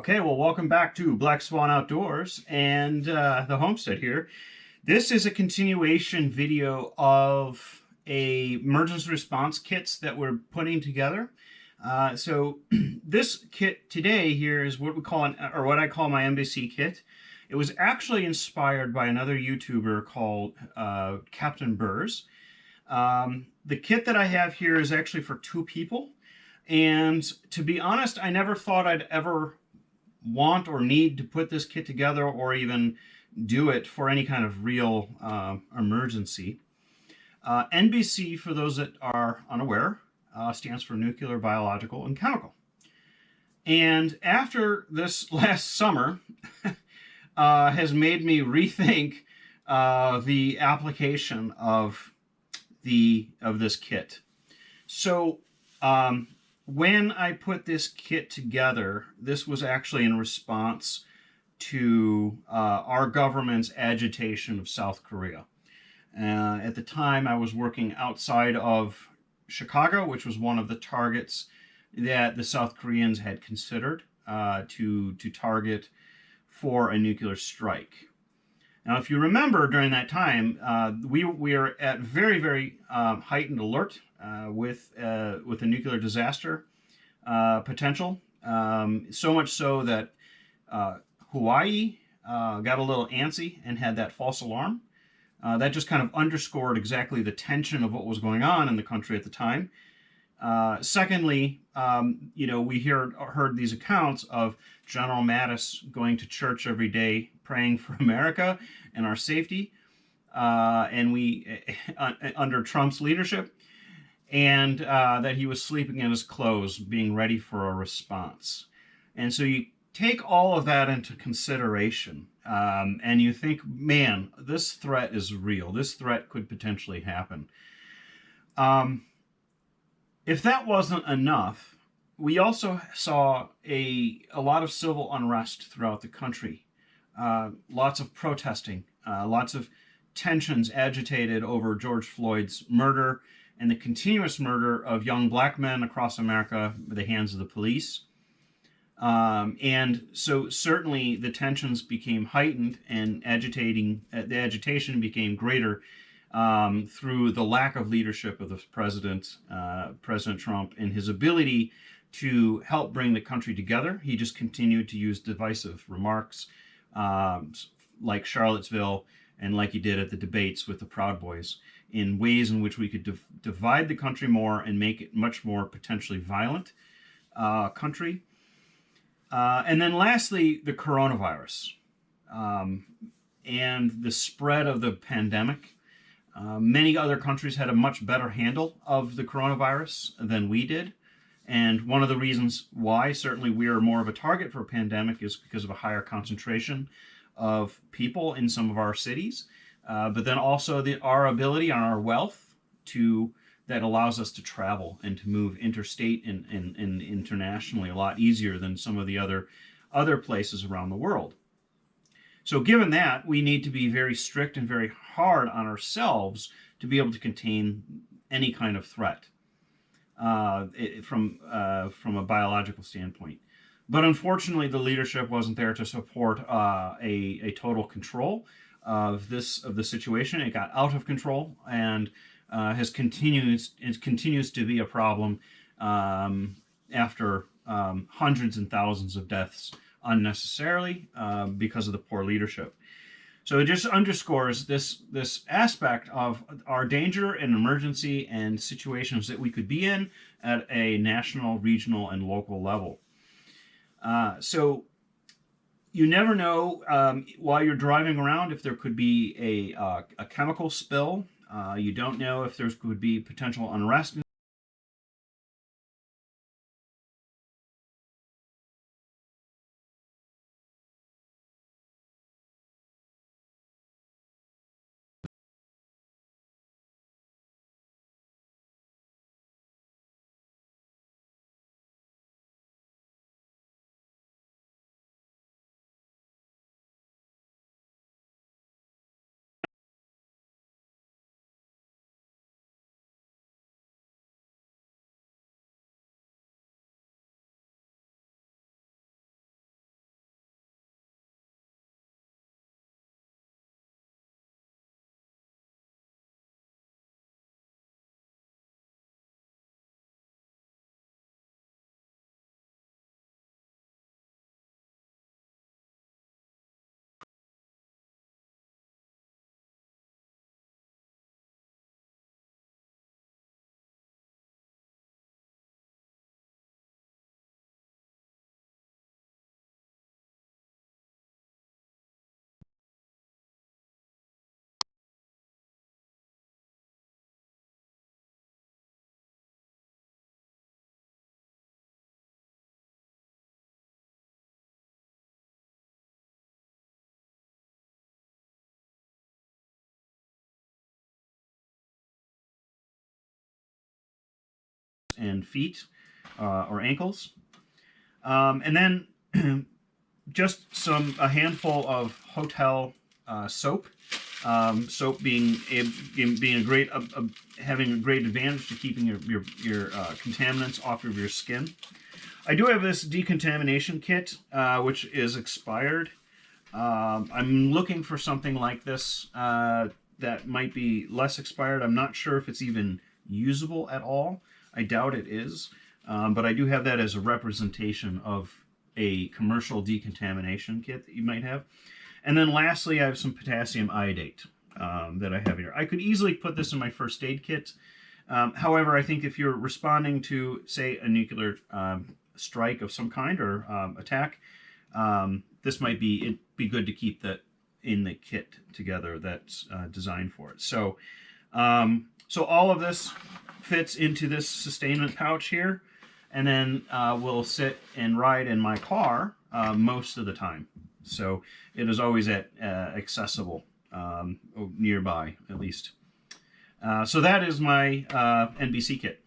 Okay, well, welcome back to Black Swan Outdoors and the homestead here. This is a continuation video of a emergency response kits that we're putting together. So this kit today here is what we call or what I call my embassy kit. It was actually inspired by another YouTuber called Captain Burrs. The kit that I have here is actually for 2 people. And to be honest, I never thought I'd ever want or need to put this kit together or even do it for any kind of real emergency. NBC, for those that are unaware, stands for nuclear, biological, and chemical. And after this last summer has made me rethink the application of this kit. So when I put this kit together, this was actually in response to our government's agitation of South Korea. At the time, I was working outside of Chicago, which was one of the targets that the South Koreans had considered to target for a nuclear strike. Now, if you remember, during that time, we are at very, very heightened alert with a nuclear disaster potential. So much so that Hawaii got a little antsy and had that false alarm. That just kind of underscored exactly the tension of what was going on in the country at the time. Secondly, we heard these accounts of General Mattis going to church every day, praying for America and our safety, and under Trump's leadership, and that he was sleeping in his clothes, being ready for a response. And so you take all of that into consideration, and you think, man, this threat is real. This threat could potentially happen. If that wasn't enough, we also saw a lot of civil unrest throughout the country. Lots of protesting, lots of tensions agitated over George Floyd's murder and the continuous murder of young black men across America at the hands of the police. And so certainly the tensions became heightened and the agitation became greater through the lack of leadership of the President Trump, and his ability to help bring the country together. He just continued to use divisive remarks like Charlottesville and like he did at the debates with the Proud Boys, in ways in which we could divide the country more and make it much more potentially violent country. And then lastly, the coronavirus and the spread of the pandemic. Many other countries had a much better handle of the coronavirus than we did. And one of the reasons why certainly we are more of a target for a pandemic is because of a higher concentration of people in some of our cities, but then also our ability and our wealth that allows us to travel and to move interstate and internationally a lot easier than some of the other places around the world. So given that, we need to be very strict and very hard on ourselves to be able to contain any kind of threat from a biological standpoint. But unfortunately, the leadership wasn't there to support a total control of the situation. It got out of control and continues to be a problem after hundreds and thousands of deaths unnecessarily because of the poor leadership. So it just underscores this aspect of our danger and emergency and situations that we could be in at a national, regional, and local level. So you never know while you're driving around if there could be a chemical spill. You don't know if there could be potential unrest and feet or ankles. And then just a handful of hotel soap. Soap being a great having a great advantage to keeping your contaminants off of your skin. I do have this decontamination kit, which is expired. I'm looking for something like this that might be less expired. I'm not sure if it's even usable at all. I doubt it is, but I do have that as a representation of a commercial decontamination kit that you might have. And then lastly, I have some potassium iodate that I have here. I could easily put this in my first aid kit. However, I think if you're responding to, say, a nuclear strike of some kind or attack, this might be good to keep that in the kit together that's designed for it. So, so all of this fits into this sustainment pouch here, and then will sit and ride in my car most of the time. So it is always accessible nearby, at least. So that is my NBC kit.